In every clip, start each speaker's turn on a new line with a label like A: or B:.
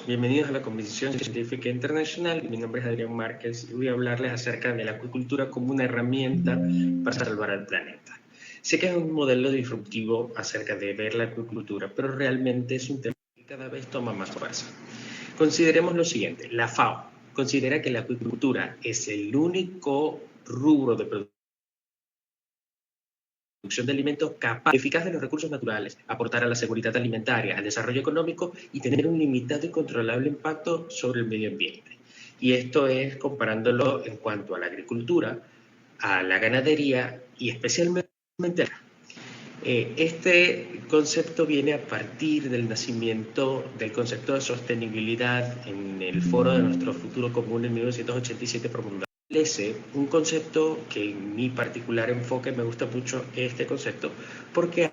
A: Bienvenidos a la Convención Científica Internacional. Mi nombre es Adrián Márquez y voy a hablarles acerca de la acuicultura como una herramienta para salvar al planeta. Sé que es un modelo disruptivo acerca de ver la acuicultura, pero realmente es un tema que cada vez toma más fuerza. Consideremos lo siguiente: la FAO considera que la acuicultura es el único rubro de producción de alimentos capaz, eficaz de los recursos naturales, aportar a la seguridad alimentaria, al desarrollo económico y tener un limitado y controlable impacto sobre el medio ambiente. Y esto es comparándolo en cuanto a la agricultura, a la ganadería y especialmente este concepto viene a partir del nacimiento del concepto de sostenibilidad en el foro de nuestro futuro común en 1987 promulgado. Un concepto que en mi particular enfoque me gusta mucho este concepto porque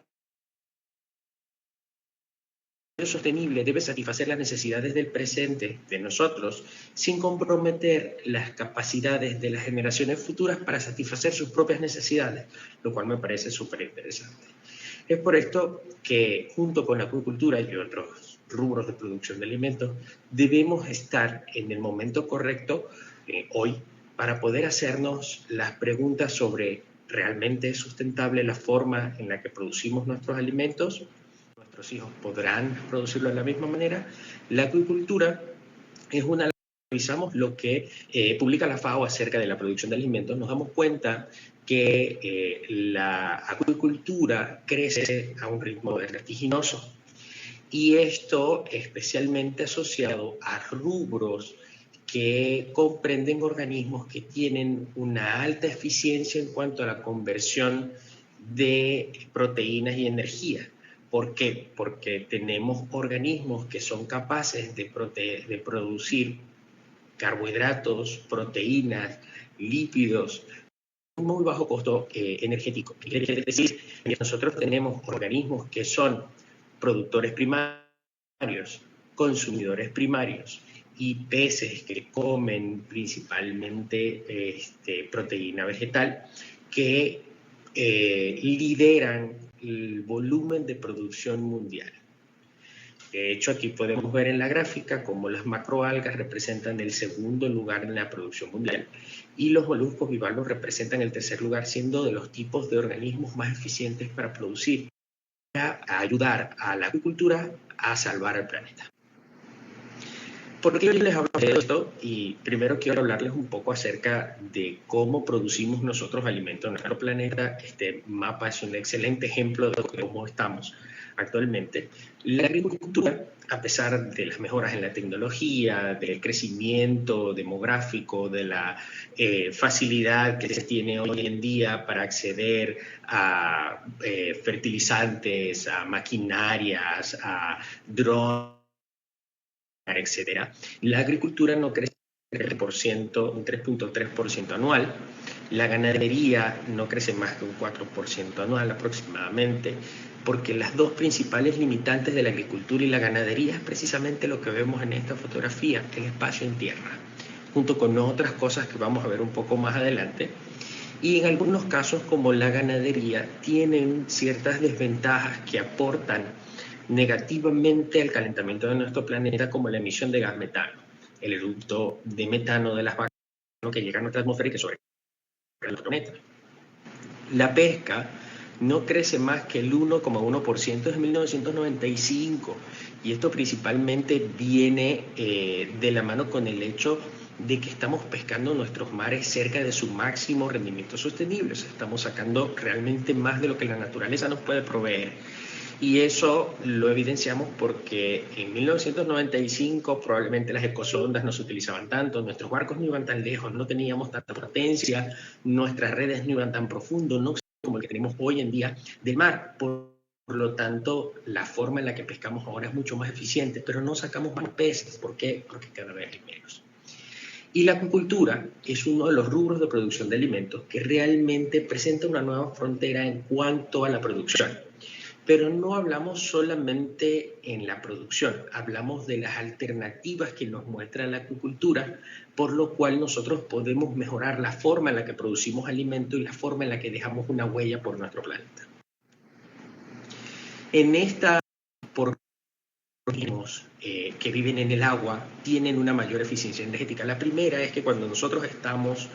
A: el sostenible debe satisfacer las necesidades del presente de nosotros sin comprometer las capacidades de las generaciones futuras para satisfacer sus propias necesidades, lo cual me parece súper interesante. Es por esto que junto con la acuicultura y otros rubros de producción de alimentos debemos estar en el momento correcto hoy para poder hacernos las preguntas sobre ¿realmente es sustentable la forma en la que producimos nuestros alimentos? ¿Nuestros hijos podrán producirlo de la misma manera? La acuicultura es una... Revisamos lo que publica la FAO acerca de la producción de alimentos, nos damos cuenta que la acuicultura crece a un ritmo vertiginoso y esto especialmente asociado a rubros que comprenden organismos que tienen una alta eficiencia en cuanto a la conversión de proteínas y energía. ¿Por qué? Porque tenemos organismos que son capaces de producir carbohidratos, proteínas, lípidos, muy bajo costo energético. ¿Qué quiere decir? Que nosotros tenemos organismos que son productores primarios, consumidores primarios y peces que comen principalmente proteína vegetal que lideran el volumen de producción mundial. De hecho, aquí podemos ver en la gráfica cómo las macroalgas representan el segundo lugar en la producción mundial y los moluscos bivalvos representan el tercer lugar, siendo de los tipos de organismos más eficientes para producir, para ayudar a la agricultura a salvar al planeta. ¿Por qué les hablo de esto? Y primero quiero hablarles un poco acerca de cómo producimos nosotros alimentos en nuestro planeta. Este mapa es un excelente ejemplo de cómo estamos actualmente. La agricultura, a pesar de las mejoras en la tecnología, del crecimiento demográfico, de la facilidad que se tiene hoy en día para acceder a fertilizantes, a maquinarias, a drones, etcétera, la agricultura no crece un 3.3% anual, la ganadería no crece más que un 4% anual aproximadamente, porque las dos principales limitantes de la agricultura y la ganadería es precisamente lo que vemos en esta fotografía, el espacio en tierra, junto con otras cosas que vamos a ver un poco más adelante. Y en algunos casos, como la ganadería, tienen ciertas desventajas que aportan negativamente al calentamiento de nuestro planeta, como la emisión de gas metano, el eructo de metano de las vacas que llega a nuestra atmósfera y que sobrecarga el planeta. La pesca no crece más que el 1,1% desde 1995 y esto principalmente viene de la mano con el hecho de que estamos pescando nuestros mares cerca de su máximo rendimiento sostenible. O sea, estamos sacando realmente más de lo que la naturaleza nos puede proveer. Y eso lo evidenciamos porque en 1995 probablemente las ecosondas no se utilizaban tanto, nuestros barcos no iban tan lejos, no teníamos tanta potencia, nuestras redes no iban tan profundo, no como el que tenemos hoy en día del mar. Por lo tanto, la forma en la que pescamos ahora es mucho más eficiente, pero no sacamos más peces. ¿Por qué? Porque cada vez hay menos. Y la acuicultura es uno de los rubros de producción de alimentos que realmente presenta una nueva frontera en cuanto a la producción. Pero no hablamos solamente en la producción, hablamos de las alternativas que nos muestra la acuicultura, por lo cual nosotros podemos mejorar la forma en la que producimos alimentos y la forma en la que dejamos una huella por nuestro planeta. En esta organismos que viven en el agua tienen una mayor eficiencia energética. La primera es que cuando nosotros estamos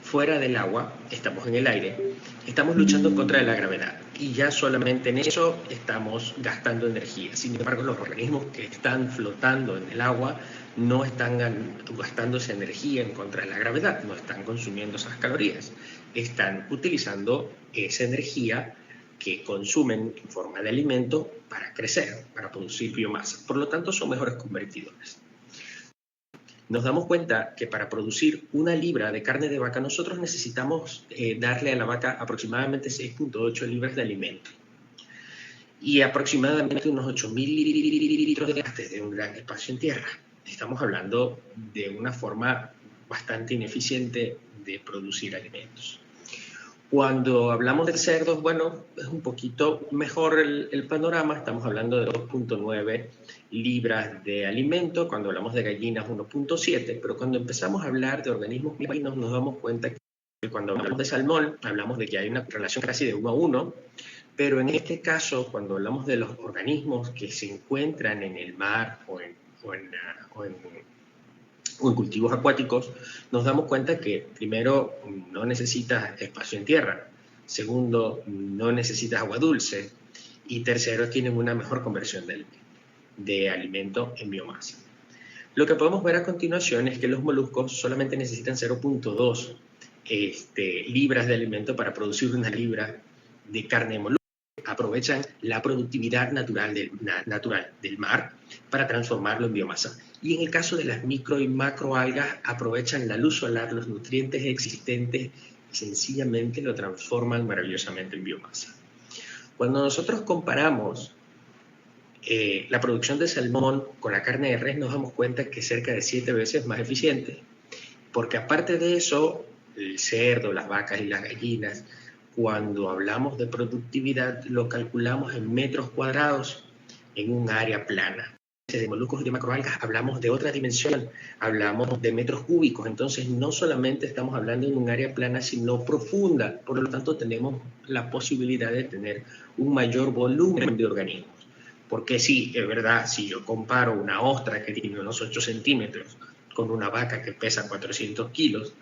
A: fuera del agua, estamos en el aire, estamos luchando en contra de la gravedad y ya solamente en eso estamos gastando energía. Sin embargo, los organismos que están flotando en el agua no están gastando esa energía en contra de la gravedad, no están consumiendo esas calorías, están utilizando esa energía que consumen en forma de alimento para crecer, para producir biomasa. Por lo tanto, son mejores convertidores. Nos damos cuenta que para producir 1 libra de carne de vaca nosotros necesitamos darle a la vaca aproximadamente 6.8 libras de alimento y aproximadamente unos 8.000 litros de gas desde un gran espacio en tierra. Estamos hablando de una forma bastante ineficiente de producir alimentos. Cuando hablamos de cerdos, bueno, es un poquito mejor el panorama, estamos hablando de 2.9 libras de alimento, cuando hablamos de gallinas 1.7, pero cuando empezamos a hablar de organismos marinos nos damos cuenta que cuando hablamos de salmón, hablamos de que hay una relación casi de 1 a 1, pero en este caso, cuando hablamos de los organismos que se encuentran en el mar o en cultivos acuáticos, nos damos cuenta que primero no necesitas espacio en tierra, segundo no necesitas agua dulce y tercero tienen una mejor conversión de alimento en biomasa. Lo que podemos ver a continuación es que los moluscos solamente necesitan 0.2 libras de alimento para producir 1 libra de carne de molusco. Aprovechan la productividad natural del mar para transformarlo en biomasa. Y en el caso de las micro y macroalgas, aprovechan la luz solar, los nutrientes existentes, y sencillamente lo transforman maravillosamente en biomasa. Cuando nosotros comparamos la producción de salmón con la carne de res, nos damos cuenta que es cerca de 7 veces más eficiente, porque aparte de eso, el cerdo, las vacas y las gallinas, cuando hablamos de productividad, lo calculamos en metros cuadrados en un área plana. De moluscos y de macroalgas hablamos de otra dimensión, hablamos de metros cúbicos, entonces no solamente estamos hablando en un área plana, sino profunda, por lo tanto tenemos la posibilidad de tener un mayor volumen de organismos. Porque sí, es verdad, si yo comparo una ostra que tiene unos 8 centímetros con una vaca que pesa 400 kilos,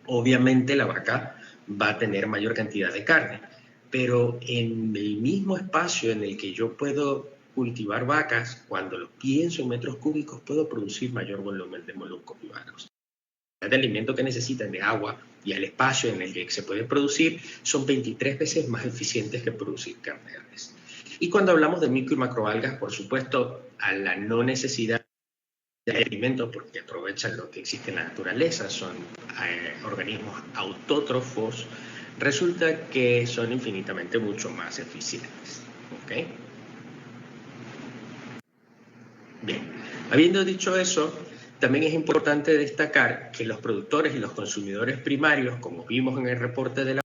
A: obviamente la vaca va a tener mayor cantidad de carne, pero en el mismo espacio en el que yo puedo cultivar vacas, cuando lo pienso en metros cúbicos, puedo producir mayor volumen de moluscos y vacas. De alimento que necesitan de agua y el espacio en el que se puede producir son 23 veces más eficientes que producir carne de res. Y cuando hablamos de micro y macroalgas, por supuesto, a la no necesidad de alimentos, porque aprovechan lo que existe en la naturaleza, son organismos autótrofos, resulta que son infinitamente mucho más eficientes. ¿Okay? Bien, habiendo dicho eso, también es importante destacar que los productores y los consumidores primarios, como vimos en el reporte de la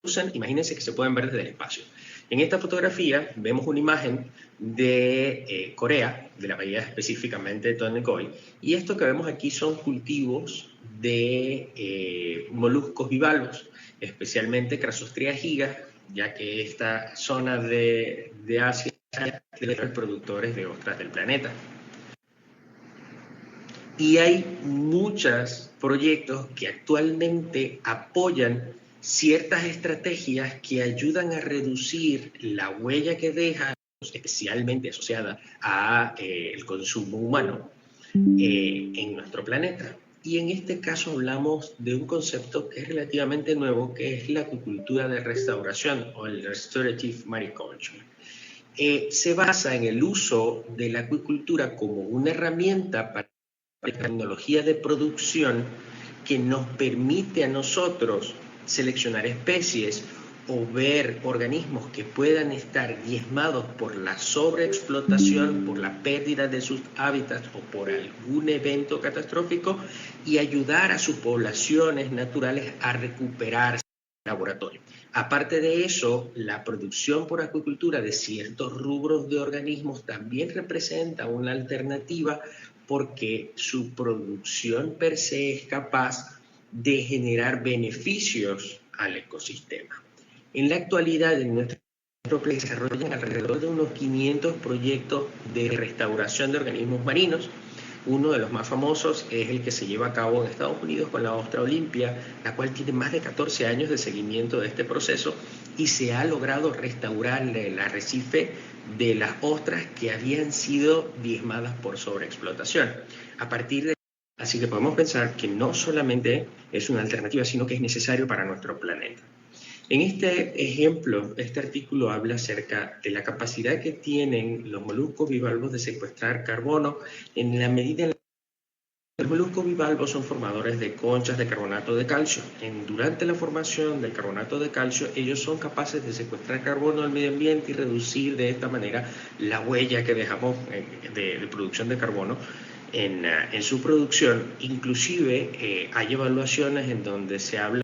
A: usan, imagínense que se pueden ver desde el espacio. En esta fotografía vemos una imagen de Corea, de la bahía específicamente de Tonegoi, y esto que vemos aquí son cultivos de moluscos bivalvos, especialmente Crassostrea giga, ya que esta zona de Asia es de los productores de ostras del planeta. Y hay muchos proyectos que actualmente apoyan ciertas estrategias que ayudan a reducir la huella que deja, especialmente asociada a el consumo humano en nuestro planeta. Y en este caso hablamos de un concepto que es relativamente nuevo, que es la acuicultura de restauración o el Restorative Mariculture. Se basa en el uso de la acuicultura como una herramienta para tecnología de producción que nos permite a nosotros seleccionar especies o ver organismos que puedan estar diezmados por la sobreexplotación, por la pérdida de sus hábitats o por algún evento catastrófico y ayudar a sus poblaciones naturales a recuperarse en el laboratorio. Aparte de eso, la producción por acuicultura de ciertos rubros de organismos también representa una alternativa porque su producción per se es capaz de generar beneficios al ecosistema. En la actualidad, en nuestra se desarrollan alrededor de unos 500 proyectos de restauración de organismos marinos. Uno de los más famosos es el que se lleva a cabo en Estados Unidos con la ostra Olimpia, la cual tiene más de 14 años de seguimiento de este proceso y se ha logrado restaurar el arrecife de las ostras que habían sido diezmadas por sobreexplotación. A partir de Así que podemos pensar que no solamente es una alternativa, sino que es necesario para nuestro planeta. En este ejemplo, este artículo habla acerca de la capacidad que tienen los moluscos bivalvos de secuestrar carbono en la medida en la que los moluscos bivalvos son formadores de conchas de carbonato de calcio. Durante la formación del carbonato de calcio, ellos son capaces de secuestrar carbono al medio ambiente y reducir de esta manera la huella que dejamos de producción de carbono en su producción. Inclusive hay evaluaciones en donde se habla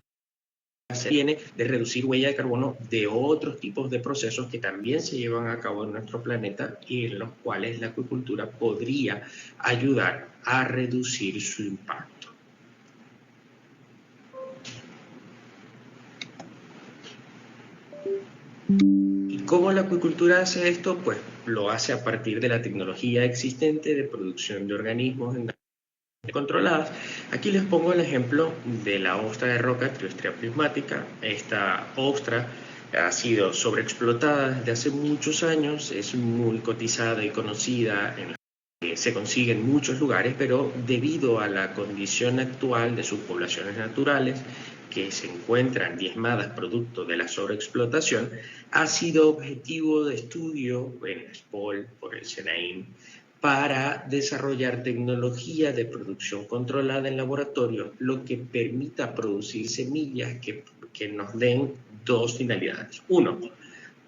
A: de reducir huella de carbono de otros tipos de procesos que también se llevan a cabo en nuestro planeta y en los cuales la acuicultura podría ayudar a reducir su impacto. ¿Y cómo la acuicultura hace esto? Pues lo hace a partir de la tecnología existente de producción de organismos controladas. Aquí les pongo el ejemplo de la ostra de roca Triostrea prismática. Esta ostra ha sido sobreexplotada desde hace muchos años, es muy cotizada y conocida, se consigue en muchos lugares, pero debido a la condición actual de sus poblaciones naturales, que se encuentran diezmadas producto de la sobreexplotación, ha sido objetivo de estudio en SPOL por el SENAIM para desarrollar tecnología de producción controlada en laboratorio, lo que permita producir semillas que nos den dos finalidades. Uno,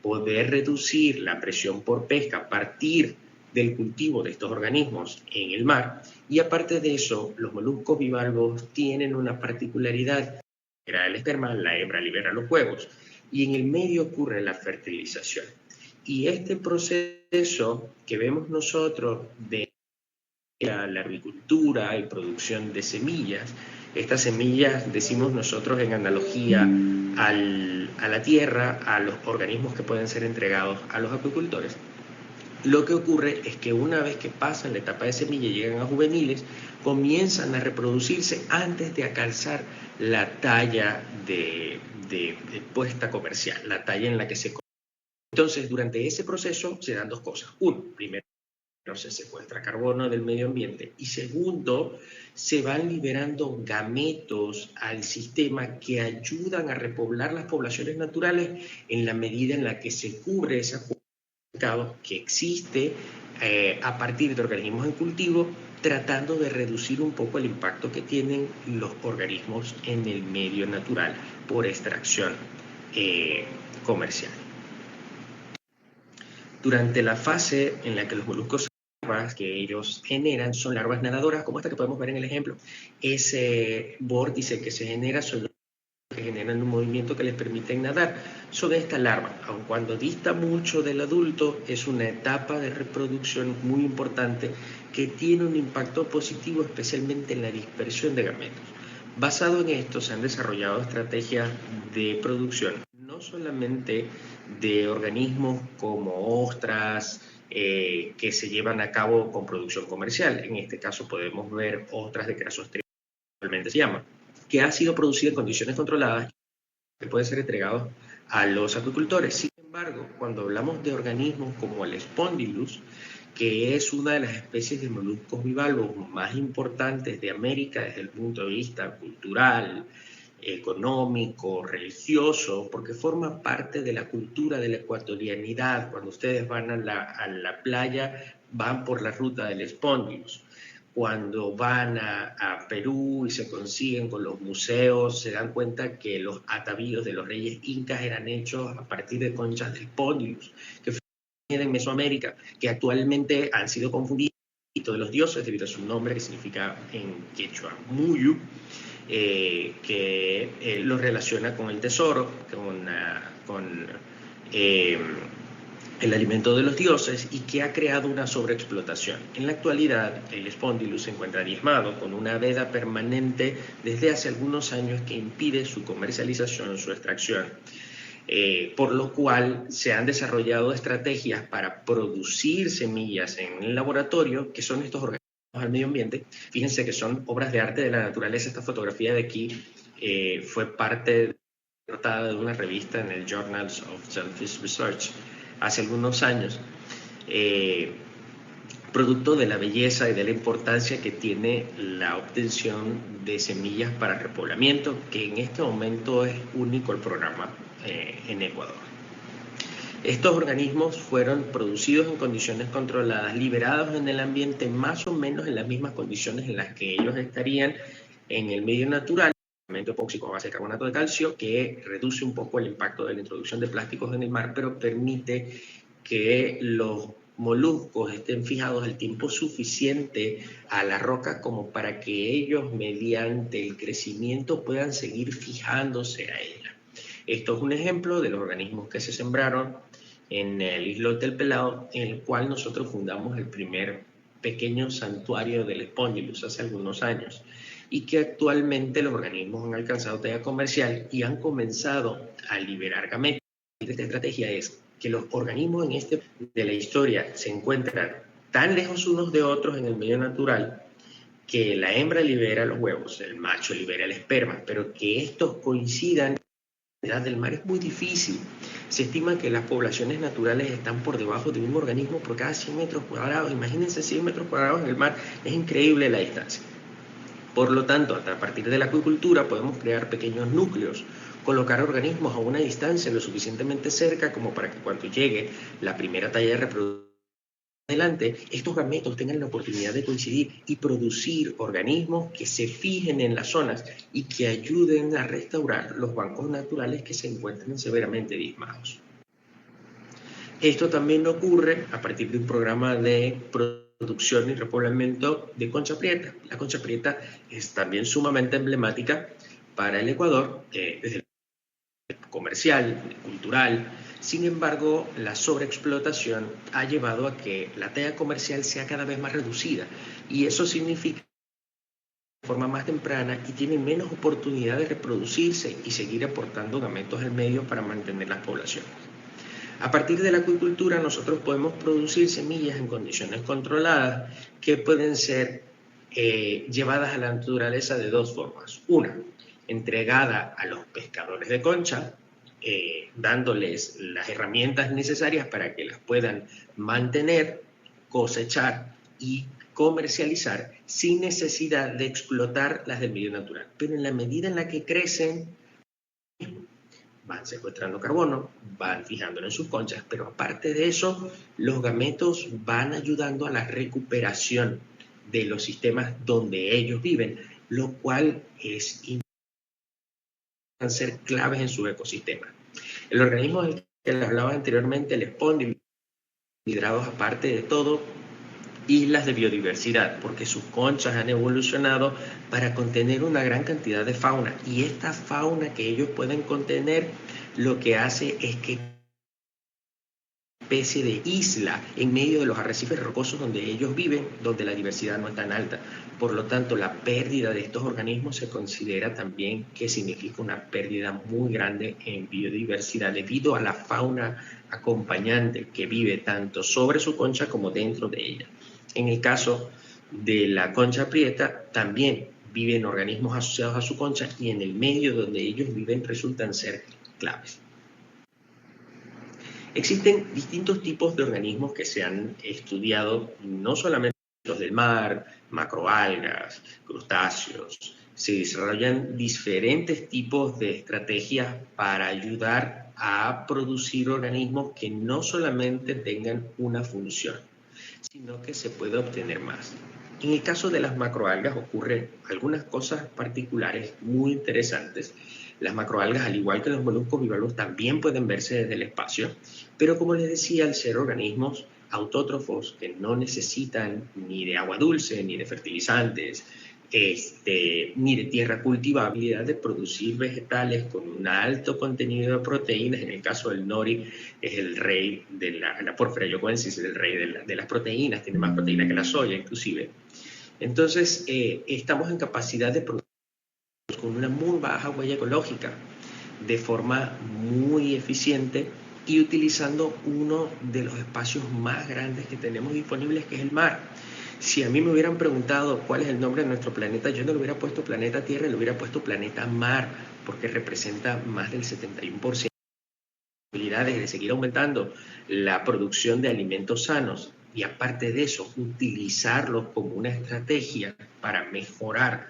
A: poder reducir la presión por pesca a partir del cultivo de estos organismos en el mar, y aparte de eso, los moluscos bivalvos tienen una particularidad: libera el esperma, la hembra libera los huevos, y en el medio ocurre la fertilización. Y este proceso que vemos nosotros de la agricultura y producción de semillas, estas semillas, decimos nosotros en analogía a la tierra, a los organismos que pueden ser entregados a los acuicultores, lo que ocurre es que una vez que pasan la etapa de semilla y llegan a juveniles, comienzan a reproducirse antes de alcanzar la talla de puesta comercial, la talla en la que se come. Entonces, durante ese proceso se dan dos cosas. Uno, primero se secuestra carbono del medio ambiente, y segundo, se van liberando gametos al sistema que ayudan a repoblar las poblaciones naturales en la medida en la que se cubre esa que existe a partir de organismos en cultivo, tratando de reducir un poco el impacto que tienen los organismos en el medio natural por extracción comercial. Durante la fase en la que los moluscos que ellos generan son larvas nadadoras, como esta que podemos ver en el ejemplo, ese vórtice que se genera son que generan un movimiento que les permite nadar. Son esta larva, aun cuando dista mucho del adulto, es una etapa de reproducción muy importante que tiene un impacto positivo, especialmente en la dispersión de gametos. Basado en esto, se han desarrollado estrategias de producción, no solamente de organismos como ostras, que se llevan a cabo con producción comercial. En este caso podemos ver ostras de Crassostrea, actualmente se llama, que ha sido producida en condiciones controladas, que puede ser entregado a los acuicultores. Sin embargo, cuando hablamos de organismos como el Spondylus, que es una de las especies de moluscos bivalvos más importantes de América desde el punto de vista cultural, económico, religioso, porque forma parte de la cultura de la ecuatorianidad. Cuando ustedes van a la playa, van por la ruta del Spondylus. Cuando van a Perú y se consiguen con los museos, se dan cuenta que los atavíos de los reyes incas eran hechos a partir de conchas de Spondylus, que en Mesoamérica, que actualmente han sido confundidos de los dioses debido a su nombre, que significa en quechua Muyu, que los relaciona con el tesoro, con el alimento de los dioses, y que ha creado una sobreexplotación. En la actualidad, el Spondylus se encuentra diezmado con una veda permanente desde hace algunos años que impide su comercialización, su extracción. por lo cual se han desarrollado estrategias para producir semillas en el laboratorio, que son estos organismos al medio ambiente. Fíjense que son obras de arte de la naturaleza. Esta fotografía de aquí fue parte de una revista en el Journals of Shellfish Research hace algunos años, producto de la belleza y de la importancia que tiene la obtención de semillas para repoblamiento, que en este momento es único el programa en Ecuador. Estos organismos fueron producidos en condiciones controladas, liberados en el ambiente más o menos en las mismas condiciones en las que ellos estarían en el medio natural. Epóxico a base de carbonato de calcio, que reduce un poco el impacto de la introducción de plásticos en el mar, pero permite que los moluscos estén fijados el tiempo suficiente a la roca como para que ellos, mediante el crecimiento, puedan seguir fijándose a ella. Esto es un ejemplo de los organismos que se sembraron en el islote del Pelado, en el cual nosotros fundamos el primer pequeño santuario del Spongylus hace algunos años, y que actualmente los organismos han alcanzado talla comercial y han comenzado a liberar gametos. Esta estrategia es que los organismos de la historia se encuentran tan lejos unos de otros en el medio natural que la hembra libera los huevos, el macho libera el esperma, pero que estos coincidan en la edad del mar es muy difícil. Se estima que las poblaciones naturales están por debajo de un organismo por cada 100 metros cuadrados. Imagínense 100 metros cuadrados en el mar, es increíble la distancia. Por lo tanto, a partir de la acuicultura podemos crear pequeños núcleos, colocar organismos a una distancia lo suficientemente cerca como para que cuando llegue la primera talla de reproducción adelante, estos gametos tengan la oportunidad de coincidir y producir organismos que se fijen en las zonas y que ayuden a restaurar los bancos naturales que se encuentran severamente diezmados. Esto también ocurre a partir de un programa de producción y repoblamiento de concha prieta. La concha prieta es también sumamente emblemática para el Ecuador, desde el comercial, el cultural. Sin embargo, la sobreexplotación ha llevado a que la talla comercial sea cada vez más reducida, y eso significa de forma más temprana y tienen menos oportunidad de reproducirse y seguir aportando gametos al medio para mantener las poblaciones. A partir de la acuicultura nosotros podemos producir semillas en condiciones controladas que pueden ser llevadas a la naturaleza de dos formas. Una, entregada a los pescadores de concha, dándoles las herramientas necesarias para que las puedan mantener, cosechar y comercializar sin necesidad de explotar las del medio natural. Pero en la medida en la que crecen, van secuestrando carbono, van fijándolo en sus conchas, pero aparte de eso, los gametos van ayudando a la recuperación de los sistemas donde ellos viven, lo cual es van a ser claves en su ecosistema. El organismo del que les hablaba anteriormente, el Spongylus, considerados aparte de todo islas de biodiversidad, porque sus conchas han evolucionado para contener una gran cantidad de fauna, y esta fauna que ellos pueden contener lo que hace es que especie de isla en medio de los arrecifes rocosos donde ellos viven, donde la diversidad no es tan alta. Por lo tanto, la pérdida de estos organismos se considera también que significa una pérdida muy grande en biodiversidad debido a la fauna acompañante que vive tanto sobre su concha como dentro de ella. En el caso de la concha prieta, también viven organismos asociados a su concha, y en el medio donde ellos viven resultan ser claves. Existen distintos tipos de organismos que se han estudiado, no solamente los del mar, macroalgas, crustáceos. Se desarrollan diferentes tipos de estrategias para ayudar a producir organismos que no solamente tengan una función, sino que se puede obtener más. En el caso de las macroalgas ocurren algunas cosas particulares muy interesantes. Las macroalgas, al igual que los moluscos bivalvos, también pueden verse desde el espacio, pero como les decía, al ser organismos autótrofos que no necesitan ni de agua dulce, ni de fertilizantes, ni de tierra cultivable, de producir vegetales con un alto contenido de proteínas. En el caso del nori, es el rey de la Porphyra yokoensis, es el rey de las proteínas, tiene más proteína que la soya inclusive. Entonces, estamos en capacidad de producir con una muy baja huella ecológica. de forma muy eficiente y utilizando uno de los espacios más grandes que tenemos disponibles, que es el mar. Si a mí me hubieran preguntado cuál es el nombre de nuestro planeta, yo no le hubiera puesto planeta Tierra, le hubiera puesto planeta mar, porque representa más del 71% de posibilidades de seguir aumentando la producción de alimentos sanos, y aparte de eso, utilizarlos como una estrategia para mejorar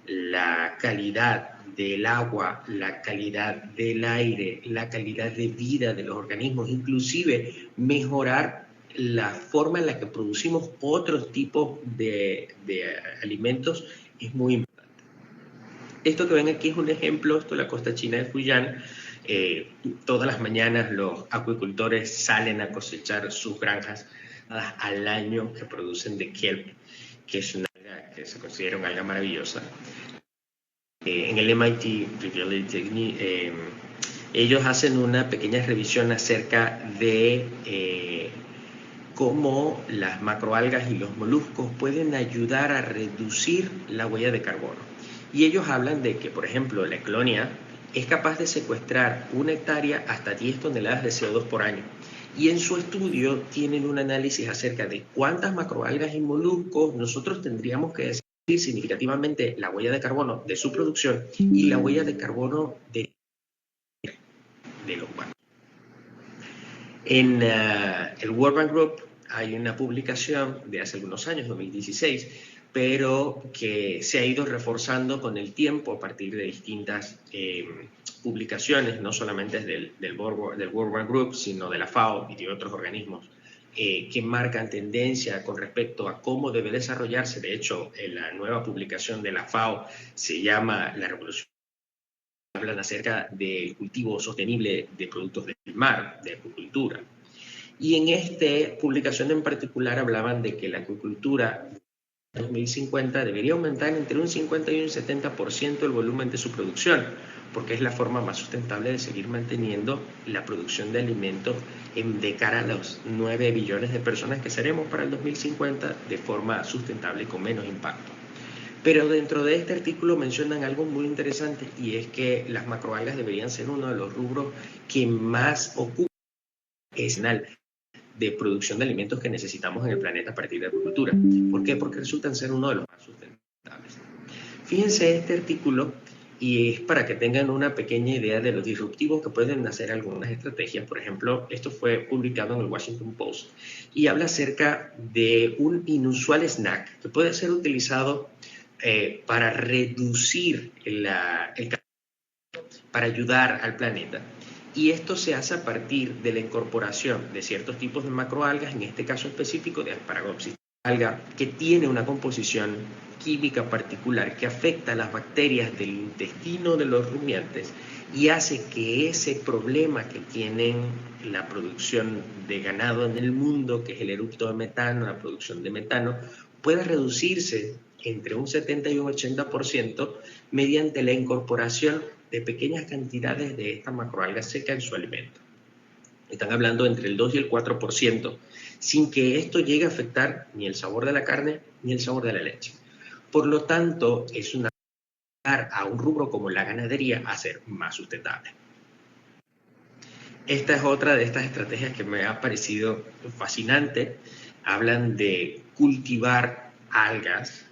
A: la calidad del agua, la calidad del aire, la calidad de vida de los organismos, inclusive mejorar la forma en la que producimos otros tipos de alimentos, es muy importante. Esto que ven aquí es un ejemplo, esto es la costa china de Fujian. Todas las mañanas los acuicultores salen a cosechar sus granjas al año que producen de kelp, que es una alga que se considera una alga maravillosa. En el MIT ellos hacen una pequeña revisión acerca de cómo las macroalgas y los moluscos pueden ayudar a reducir la huella de carbono. Y ellos hablan de que, por ejemplo, la Eclonia es capaz de secuestrar 1 hectárea hasta 10 toneladas de CO2 por año. Y en su estudio tienen un análisis acerca de cuántas macroalgas y moluscos nosotros tendríamos que reducir significativamente la huella de carbono de su producción y la huella de carbono de los humanos. En el World Bank Group hay una publicación de hace algunos años, 2016, pero que se ha ido reforzando con el tiempo a partir de distintas publicaciones, no solamente del World Bank Group, sino de la FAO y de otros organismos que marcan tendencia con respecto a cómo debe desarrollarse. De hecho, en la nueva publicación de la FAO se llama La Revolución. Hablan acerca del cultivo sostenible de productos del mar, de acuicultura. Y en esta publicación en particular hablaban de que la acuicultura en 2050 debería aumentar entre un 50 y un 70% el volumen de su producción, porque es la forma más sustentable de seguir manteniendo la producción de alimentos de cara a los 9 billones de personas que seremos para el 2050 de forma sustentable y con menos impacto. Pero dentro de este artículo mencionan algo muy interesante, y es que las macroalgas deberían ser uno de los rubros que más ocupan de producción de alimentos que necesitamos en el planeta a partir de la agricultura. ¿Por qué? Porque resultan ser uno de los más sustentables. Fíjense este artículo, y es para que tengan una pequeña idea de lo disruptivos que pueden hacer algunas estrategias. Por ejemplo, esto fue publicado en el Washington Post y habla acerca de un inusual snack que puede ser utilizado para reducir para ayudar al planeta. Y esto se hace a partir de la incorporación de ciertos tipos de macroalgas, en este caso específico de Asparagopsis, alga que tiene una composición química particular que afecta a las bacterias del intestino de los rumiantes y hace que ese problema que tienen la producción de ganado en el mundo, que es el eructo de metano, la producción de metano, pueda reducirse entre un 70 y un 80% mediante la incorporación de pequeñas cantidades de esta macroalga seca en su alimento. Están hablando entre el 2 y el 4%, sin que esto llegue a afectar ni el sabor de la carne ni el sabor de la leche. Por lo tanto, es una a un rubro como la ganadería a ser más sustentable. Esta es otra de estas estrategias que me ha parecido fascinante. Hablan de cultivar algas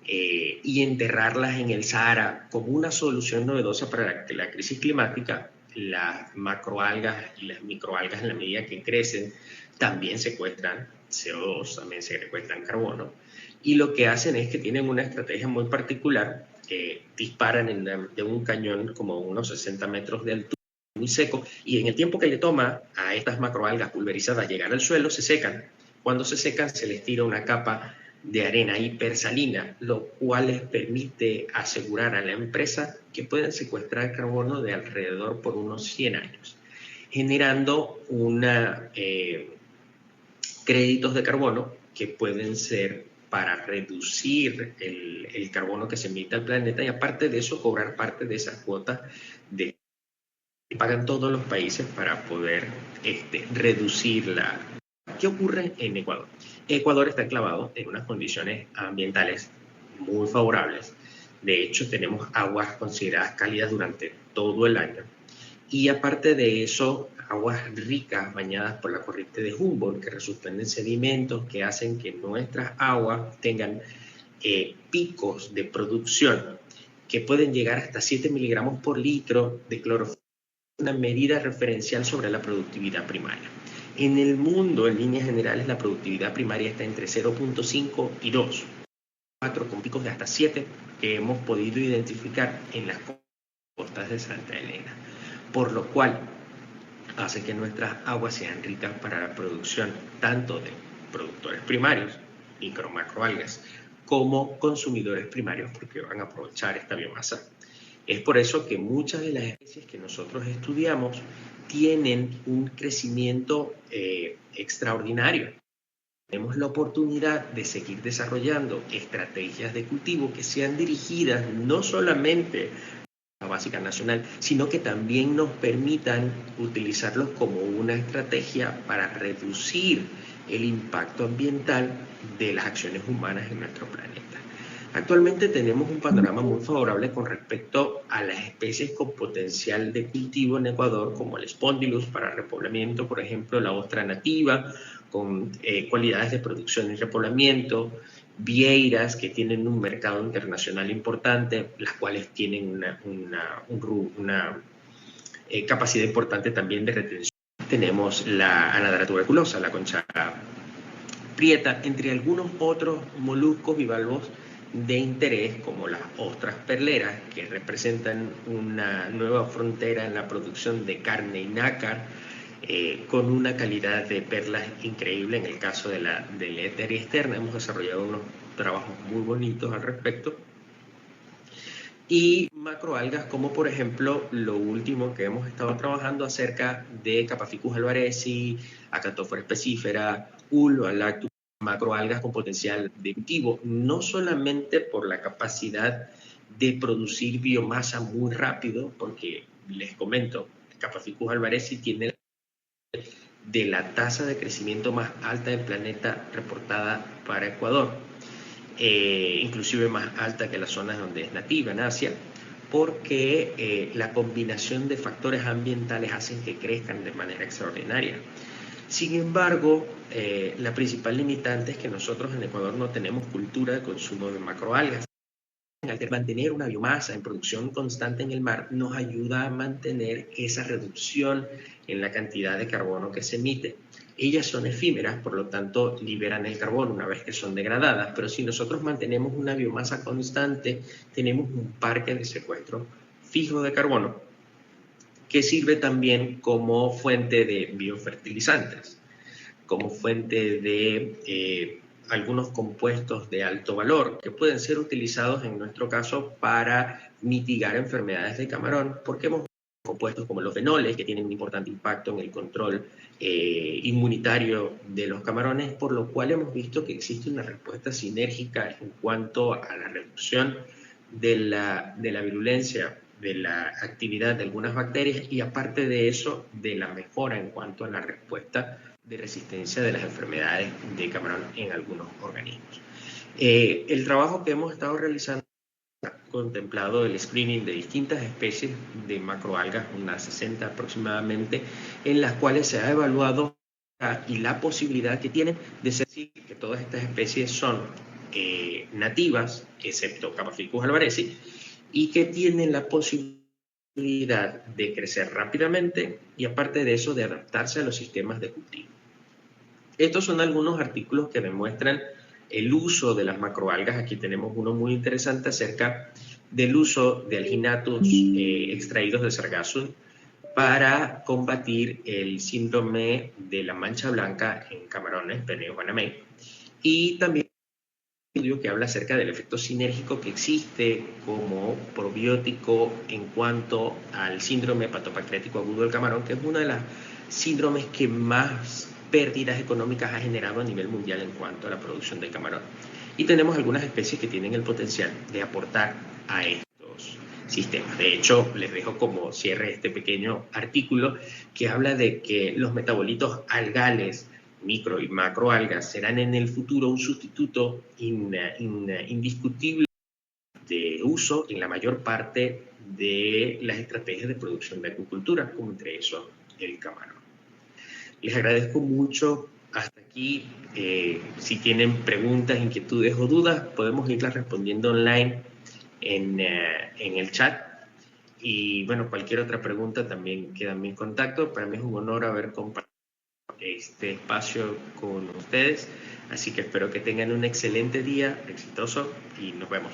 A: y enterrarlas en el Sahara como una solución novedosa para la crisis climática. Las macroalgas y las microalgas, en la medida que crecen, también secuestran CO2, también secuestran carbono, y lo que hacen es que tienen una estrategia muy particular, disparan de un cañón como unos 60 metros de altura, muy seco, y en el tiempo que le toma a estas macroalgas pulverizadas llegar al suelo, se secan. Cuando se secan, se les tira una capa de arena hipersalina, lo cual les permite asegurar a la empresa que pueden secuestrar carbono de alrededor por unos 100 años, generando créditos de carbono que pueden ser para reducir el carbono que se emite al planeta, y aparte de eso cobrar parte de esa cuota que pagan todos los países para poder reducirla. ¿Qué ocurre en Ecuador? Ecuador está enclavado en unas condiciones ambientales muy favorables. De hecho, tenemos aguas consideradas cálidas durante todo el año. Y aparte de eso, aguas ricas bañadas por la corriente de Humboldt que resuspenden sedimentos que hacen que nuestras aguas tengan picos de producción que pueden llegar hasta 7 miligramos por litro de clorofila, una medida referencial sobre la productividad primaria. En el mundo, en líneas generales, la productividad primaria está entre 0.5 y 2, 4 con picos de hasta 7 que hemos podido identificar en las costas de Santa Elena, por lo cual hace que nuestras aguas sean ricas para la producción tanto de productores primarios, micro macroalgas, como consumidores primarios porque van a aprovechar esta biomasa. Es por eso que muchas de las especies que nosotros estudiamos tienen un crecimiento extraordinario. Tenemos la oportunidad de seguir desarrollando estrategias de cultivo que sean dirigidas no solamente a la básica nacional, sino que también nos permitan utilizarlos como una estrategia para reducir el impacto ambiental de las acciones humanas en nuestro planeta. Actualmente tenemos un panorama muy favorable con respecto a las especies con potencial de cultivo en Ecuador, como el Spondylus para repoblamiento, por ejemplo, la ostra nativa, con cualidades de producción y repoblamiento, vieiras que tienen un mercado internacional importante, las cuales tienen una capacidad importante también de retención. Tenemos la Anadra tuberculosa, la concha prieta, entre algunos otros moluscos bivalvos de interés, como las ostras perleras, que representan una nueva frontera en la producción de carne y nácar, con una calidad de perlas increíble. En el caso de la Eteria externa hemos desarrollado unos trabajos muy bonitos al respecto. Y macroalgas como por ejemplo lo último que hemos estado trabajando acerca de Capaficus alvarezi, Acanthophora specifera, Ulva lactus, macroalgas con potencial de cultivo, no solamente por la capacidad de producir biomasa muy rápido, porque les comento, Capaficus alvarezi tiene de la tasa de crecimiento más alta del planeta reportada para Ecuador, inclusive más alta que las zonas donde es nativa en Asia, porque la combinación de factores ambientales hacen que crezcan de manera extraordinaria. Sin embargo, la principal limitante es que nosotros en Ecuador no tenemos cultura de consumo de macroalgas. Mantener una biomasa en producción constante en el mar nos ayuda a mantener esa reducción en la cantidad de carbono que se emite. Ellas son efímeras, por lo tanto liberan el carbono una vez que son degradadas, pero si nosotros mantenemos una biomasa constante, tenemos un parque de secuestro fijo de carbono que sirve también como fuente de biofertilizantes, como fuente de algunos compuestos de alto valor que pueden ser utilizados en nuestro caso para mitigar enfermedades de camarón, porque hemos compuestos como los fenoles, que tienen un importante impacto en el control inmunitario de los camarones, por lo cual hemos visto que existe una respuesta sinérgica en cuanto a la reducción de la virulencia, de la actividad de algunas bacterias y aparte de eso, de la mejora en cuanto a la respuesta de resistencia de las enfermedades de camarón en algunos organismos. El trabajo que hemos estado realizando ha contemplado el screening de distintas especies de macroalgas, unas 60 aproximadamente, en las cuales se ha evaluado y la posibilidad que tienen de ser que todas estas especies son nativas, excepto Capaficus alvarezi, y que tienen la posibilidad de crecer rápidamente y aparte de eso de adaptarse a los sistemas de cultivo. Estos son algunos artículos que demuestran el uso de las macroalgas. Aquí tenemos uno muy interesante acerca del uso de alginatos extraídos de sargassum para combatir el síndrome de la mancha blanca en camarones, Peneo panamey, y también un estudio que habla acerca del efecto sinérgico que existe como probiótico en cuanto al síndrome hepatopancreático agudo del camarón, que es una de las síndromes que más pérdidas económicas ha generado a nivel mundial en cuanto a la producción de camarón. Y tenemos algunas especies que tienen el potencial de aportar a estos sistemas. De hecho, les dejo como cierre este pequeño artículo que habla de que los metabolitos algales, micro y macroalgas, serán en el futuro un sustituto indiscutible de uso en la mayor parte de las estrategias de producción de acuicultura, como entre eso el camarón. Les agradezco mucho hasta aquí. Si tienen preguntas, inquietudes o dudas, podemos irlas respondiendo online en el chat. Y bueno, cualquier otra pregunta también queda en mi contacto. Para mí es un honor haber compartido este espacio con ustedes. Así que espero que tengan un excelente día, exitoso, y nos vemos.